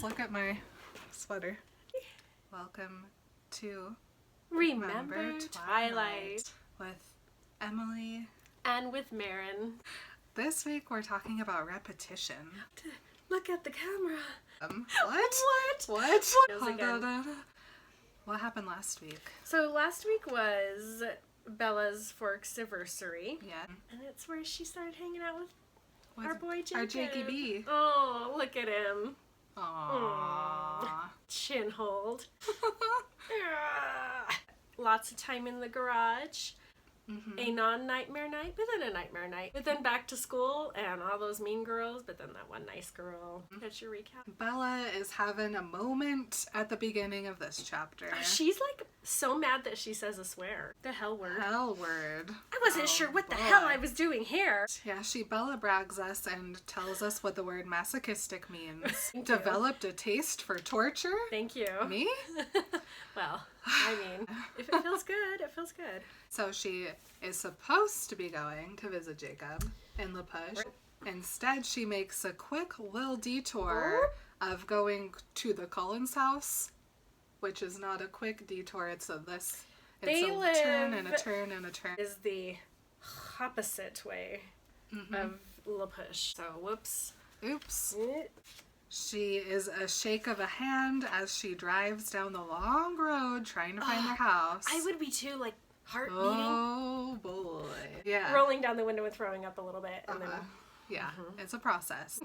look at my sweater. Welcome to Remember Twilight with Emily and with Marin. This week we're talking about repetition. Look at the camera. What? Again. What happened last week? So last week was Bella's Forks-iversary. Yeah. And it's where she started hanging out with our boy Jacob. Our Jakey B. Oh, look at him. Aww. Chin hold. Lots of time in the garage. Mm-hmm. A non-nightmare night, but then a nightmare night. But then back to school and all those mean girls, but then that one nice girl. That's your recap. Bella is having a moment at the beginning of this chapter. She's like so mad that she says a swear. The hell word. Hell word. I wasn't sure what the hell I was doing here. Yeah, Bella brags us and tells us what the word masochistic means. Thank Developed a taste for torture? Thank you. Me? Well, I mean, if it feels good, it feels good. So she is supposed to be going to visit Jacob in La Push. Instead, she makes a quick little detour of going to the Cullens house, which is not a quick detour. It's a turn and a turn and a turn. Is the opposite way of La Push. So, whoops. Oops. She is a shake of a hand as she drives down the long road trying to find their house. I would be too, like, heart beating. Oh boy. Yeah. Rolling down the window and throwing up a little bit. And then... Yeah, it's a process.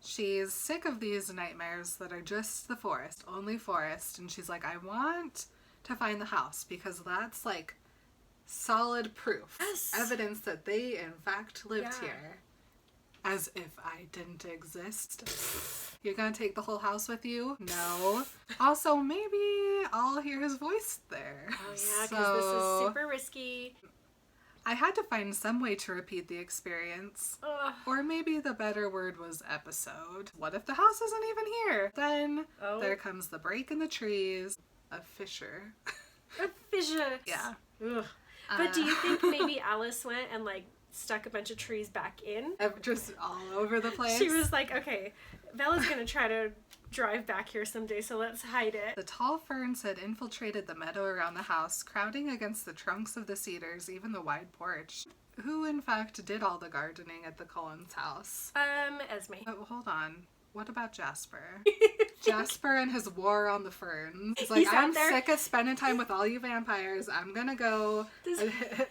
She's sick of these nightmares that are just the forest, only forest. And she's like, I want to find the house because that's like solid proof. Yes. Evidence that they in fact lived here. As if I didn't exist. You're gonna take the whole house with you? No. Also, maybe I'll hear his voice there. Oh yeah, because this is super risky. I had to find some way to repeat the experience. Or maybe the better word was episode. What if the house isn't even here? Then there comes the break in the trees. A fissure. A fissure. Yeah. Ugh. But do you think maybe Alice went and like stuck a bunch of trees back in? Just all over the place. She was like, okay, Bella's gonna try to drive back here someday, so let's hide it. The tall ferns had infiltrated the meadow around the house, crowding against the trunks of the cedars, even the wide porch. Who, in fact, did all the gardening at the Cullens house? Esme. Oh, hold on. What about Jasper? Jasper and his war on the ferns. He's like, I'm sick of spending time with all you vampires. I'm gonna go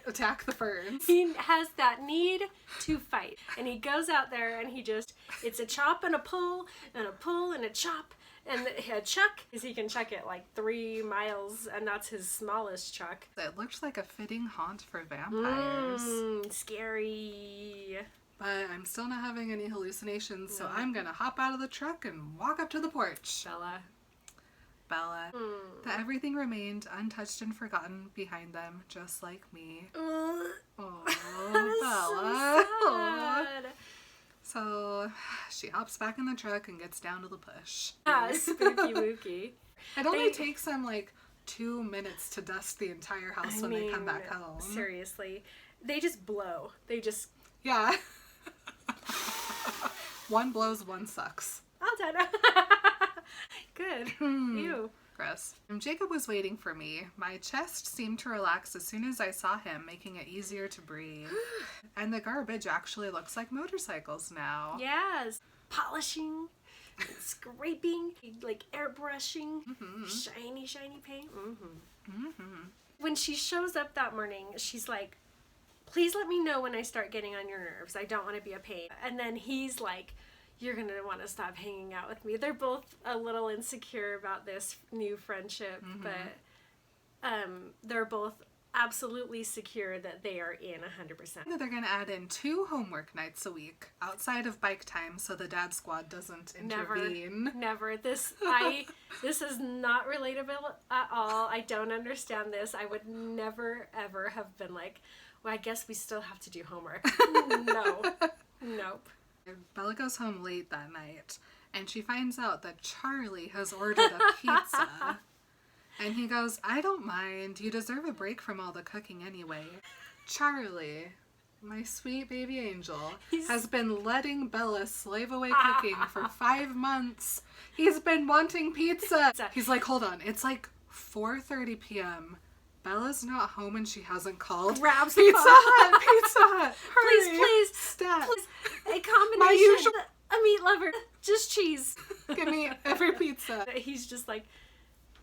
attack the ferns. He has that need to fight. And he goes out there and it's a chop and a pull and a pull and a chop. And a chuck, because he can chuck it like 3 miles, and that's his smallest chuck. It looks like a fitting haunt for vampires. Scary. But I'm still not having any hallucinations, so I'm gonna hop out of the truck and walk up to the porch. Bella. That everything remained untouched and forgotten behind them, just like me. Oh, Bella. So sad. So she hops back in the truck and gets down to the push. Spooky wooky. It only takes them like 2 minutes to dust the entire house when they come back home. Seriously. They just blow. Yeah. One blows, one sucks. All done. Good. Ew. Gross. Jacob was waiting for me. My chest seemed to relax as soon as I saw him, making it easier to breathe. And the garbage actually looks like motorcycles now. Yes. Polishing, scraping, like airbrushing, shiny paint. When she shows up that morning, she's like, please let me know when I start getting on your nerves. I don't want to be a pain. And then he's like, you're going to want to stop hanging out with me. They're both a little insecure about this new friendship, but they're both absolutely secure that they are in 100%. They're going to add in 2 homework nights a week outside of bike time so the dad squad doesn't intervene. Never. This is not relatable at all. I don't understand this. I would never, ever have been like, well, I guess we still have to do homework. No. Nope. Bella goes home late that night, and she finds out that Charlie has ordered a pizza. And he goes, I don't mind. You deserve a break from all the cooking anyway. Charlie, my sweet baby angel, He's- has been letting Bella slave away cooking for 5 months. He's been wanting pizza. He's like, hold on, it's like 4:30 p.m. Bella's not home and she hasn't called. Grabs the Pizza phone. Hut, Pizza Hut. Hurry. Please, Stat. please. A combination. My usual- A meat lover. Just cheese. Give me every pizza. He's just like,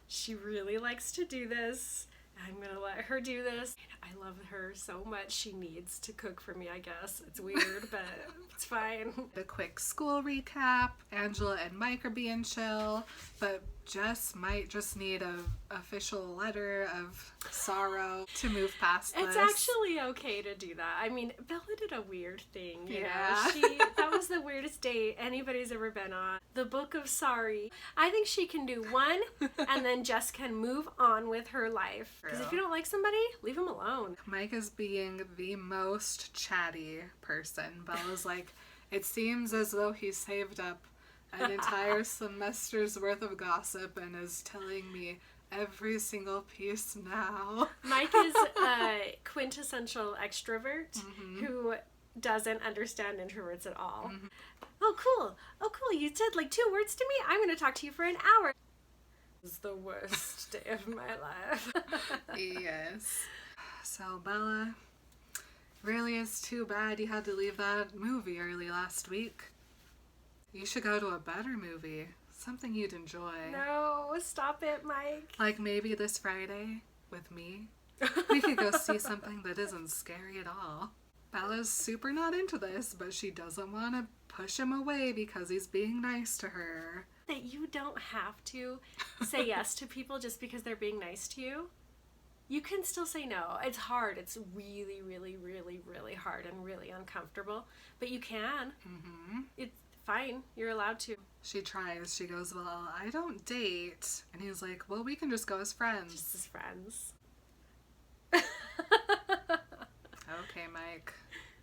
she really likes to do this. I'm gonna let her do this. I love her so much. She needs to cook for me, I guess. It's weird, but it's fine. The quick school recap. Angela and Mike are being chill, but Jess might just need a official letter of sorrow to move past this. It's actually okay to do that. I mean, Bella did a weird thing, you Yeah. know? That was the weirdest date anybody's ever been on. The Book of Sorry. I think she can do one, and then Jess can move on with her life. Because if you don't like somebody, leave them alone. Mike is being the most chatty person. Bella's like, it seems as though he saved up an entire semester's worth of gossip and is telling me every single piece now. Mike is a quintessential extrovert who doesn't understand introverts at all. Oh, cool. Oh, cool. You said like 2 words to me? I'm going to talk to you for an hour. This is the worst day of my life. Yes. So, Bella, really is too bad you had to leave that movie early last week. You should go to a better movie. Something you'd enjoy. No, stop it, Mike. Like maybe this Friday with me. We could go see something that isn't scary at all. Bella's super not into this, but she doesn't want to push him away because he's being nice to her. That you don't have to say yes to people just because they're being nice to you. You can still say no. It's hard. It's really, really, really, really hard and really uncomfortable. But you can. It's fine. You're allowed to. She tries. She goes, well, I don't date. And he's like, well, we can just go as friends. Just as friends. Okay, Mike.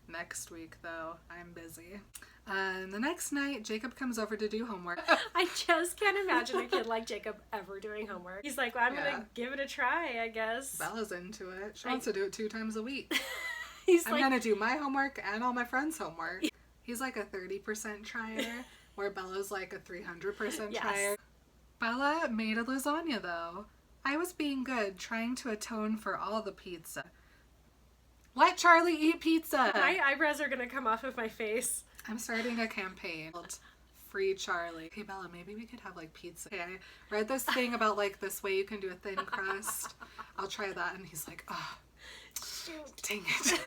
Next week, though, I'm busy. The next night, Jacob comes over to do homework. I just can't imagine a kid like Jacob ever doing homework. He's like, well, I'm going to give it a try, I guess. Bella's into it. She wants to do it 2 times a week. He's I'm like, going to do my homework and all my friends' homework. He's like a 30% trier, where Bella's like a 300% Yes. trier. Bella made a lasagna, though. I was being good, trying to atone for all the pizza. Let Charlie eat pizza! my eyebrows are going to come off of my face. I'm starting a campaign called Free Charlie. Hey, Bella, maybe we could have, like, pizza. Okay, I read this thing about, like, this way you can do a thin crust. I'll try that. And he's like, oh, Shoot. dang it.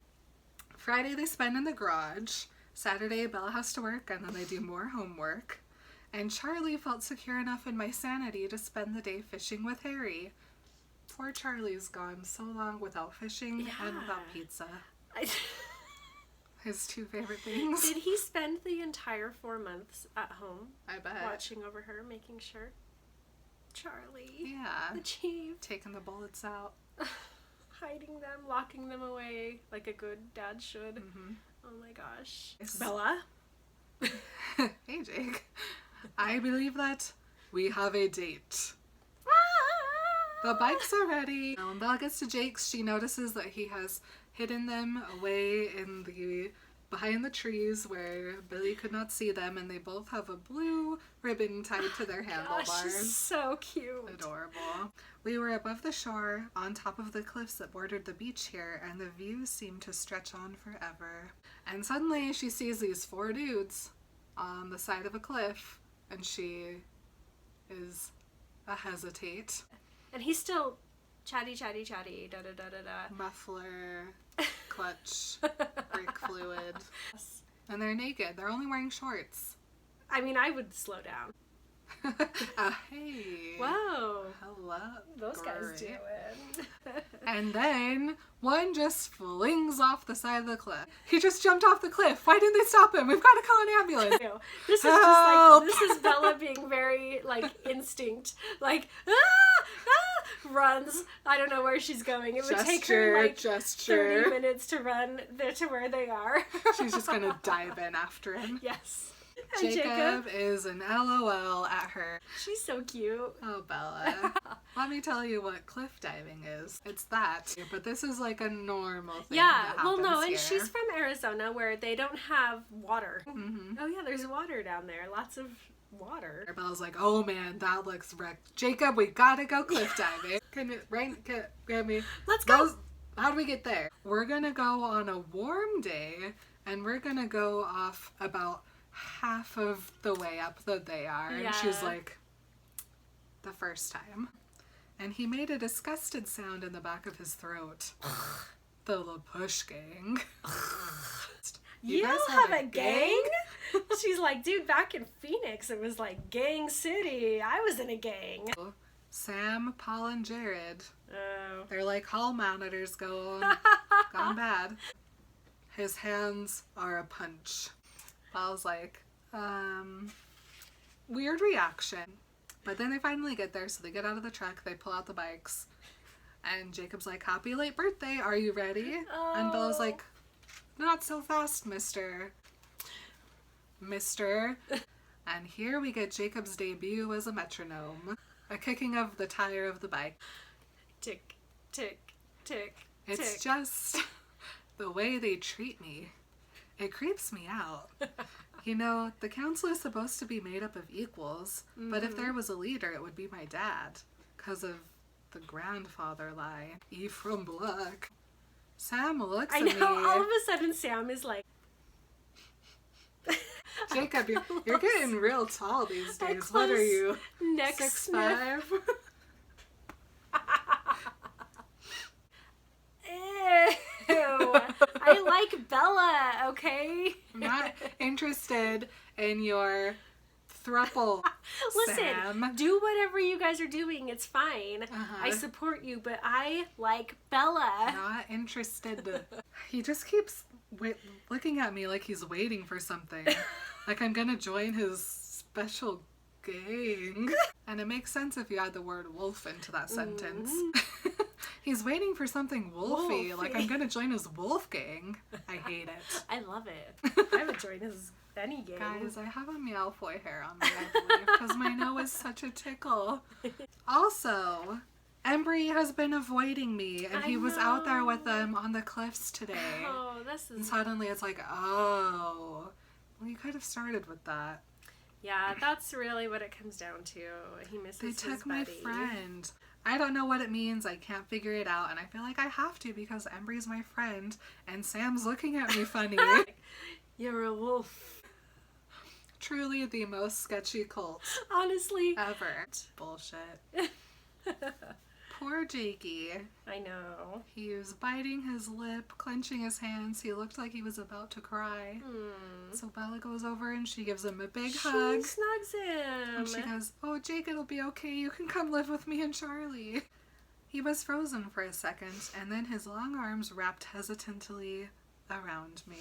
Friday they spend in the garage. Saturday, Bella has to work, and then they do more homework. And Charlie felt secure enough in my sanity to spend the day fishing with Harry. Poor Charlie's gone so long without fishing and without pizza. His 2 favorite things. Did he spend the entire 4 months at home I bet. watching over her, making sure? Charlie. Yeah. The chief. Taking the bullets out. Hiding them, locking them away like a good dad should. Oh my gosh. Yes. Bella? Hey, Jake. I believe that we have a date. The bikes are ready. When Bella gets to Jake's, she notices that he has hidden them away in the behind the trees where Billy could not see them, and they both have a blue ribbon tied to their handlebars. Gosh, she's so cute. Adorable. We were above the shore, on top of the cliffs that bordered the beach here, and the view seemed to stretch on forever. And suddenly she sees these 4 dudes on the side of a cliff, and she is a hesitate. And he's still chatty, da da da da da. Muffler, clutch, brake fluid. And they're naked. They're only wearing shorts. I mean, I would slow down. Hey. Whoa. Hello. Those guys Great. do it. And then one just flings off the side of the cliff. He just jumped off the cliff. Why didn't they stop him? We've got to call an ambulance. No, this is just Help! like, this is Bella being very, like, instinct. Like, runs. I don't know where she's going. It would take her, like, 30 minutes to run there to where they are. She's just gonna dive in after him. Yes. And Jacob is an LOL at her. She's so cute. Oh, Bella. Let me tell you what cliff diving is. It's that. But this is like a normal thing. Yeah, that well, no, happens and here. she's from Arizona where they don't have water. Mm-hmm. Oh, yeah, there's water down there. Lots of water. Bella's like, oh man, that looks wrecked. Jacob, we gotta go cliff diving. Get me. Let's go. How do we get there? We're gonna go on a warm day, and we're gonna go off about half of the way up that they are. Yeah. And she's like, the first time. And he made a disgusted sound in the back of his throat. The LaPush gang. You guys don't have a gang? She's like, dude, back in Phoenix, it was like Gang City. I was in a gang. Sam, Paul, and Jared. Oh. They're like hall monitors gone bad. His hands are a punch. Paul's like, weird reaction. But then they finally get there, so they get out of the truck, they pull out the bikes, and Jacob's like, happy late birthday, are you ready? Oh. And Bella's like, not so fast, mister. And here we get Jacob's debut as a metronome. A kicking of the tire of the bike. Tick, tick, tick, It's tick. just the way they treat me. It creeps me out. You know, the council is supposed to be made up of equals, but if there was a leader, it would be my dad, because of the grandfather line. Ephraim Black. Sam looks I at know, me. all of a sudden Sam is like... Jacob, you're getting real tall these A days. What are close you? neck sniff. 6'5"? Ew. I like Bella, okay? I'm not interested in your thruple, Listen, Sam. do whatever you guys are doing. It's fine. Uh-huh. I support you, but I like Bella. Not interested. He just keeps looking at me like he's waiting for something. Like I'm gonna join his special gang. And it makes sense if you add the word wolf into that sentence. He's waiting for something wolfy. Like I'm gonna join his wolf gang. I hate it. I love it. I would join his any gang. Guys, I have a Malfoy hair on me, I believe, because my nose is such a tickle. Also, Embry has been avoiding me, and he was out there with them on the cliffs today. Oh, this And is... suddenly it's like, oh, well, you could have started with that. Yeah, that's really what it comes down to. He misses They his took my buddy. friend. I don't know what it means. I can't figure it out, and I feel like I have to because Embry's my friend, and Sam's looking at me funny. You're a wolf. Truly the most sketchy cult Honestly. ever. Bullshit. Poor Jakey. I know. He was biting his lip, clenching his hands. He looked like he was about to cry. So Bella goes over and she gives him a big hug. She snugs him. And she goes, oh, Jake, it'll be okay. You can come live with me and Charlie. He was frozen for a second, and then his long arms wrapped hesitantly around me.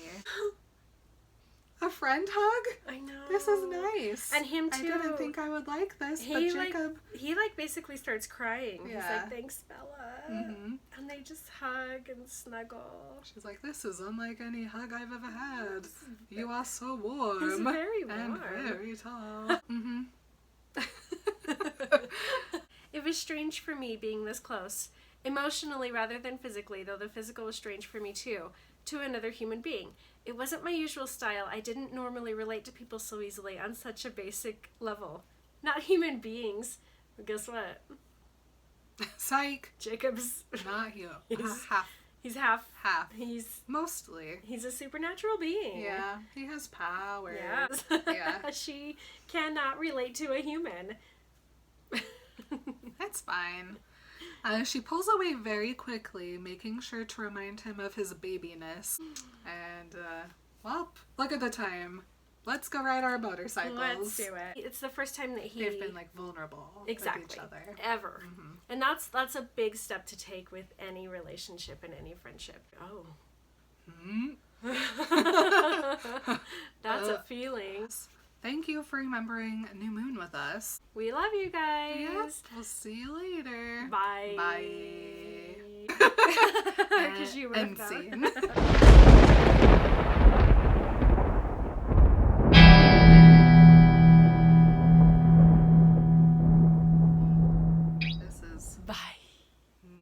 A friend hug? I know. This is nice. And him too. I didn't think I would like this, but He Jacob... he basically starts crying. He's Yeah. like, thanks, Bella. Mhm. And they just hug and snuggle. She's like, this is unlike any hug I've ever had. You are so warm. He's very warm. And very tall. Mm-hmm. It was strange for me being this close, emotionally rather than physically, though the physical was strange for me too, to another human being. It wasn't my usual style. I didn't normally relate to people so easily on such a basic level. Not human beings. But guess what? Psych. Jacob's... Not you. He's- Half. He's half... Half. He's Mostly. a supernatural being. Yeah. He has power. Yeah. Yeah. She cannot relate to a human. That's fine. She pulls away very quickly, making sure to remind him of his babiness. And, well, look at the time. Let's go ride our motorcycles. Let's do it. It's the first time that They've been, like, vulnerable exactly with each other. ever, Mhm. and that's a big step to take with any relationship and any friendship. Oh, that's a feeling. Thank you for remembering New Moon with us. We love you guys. Yes, we'll see you later. Bye. Bye. Because you were End scene.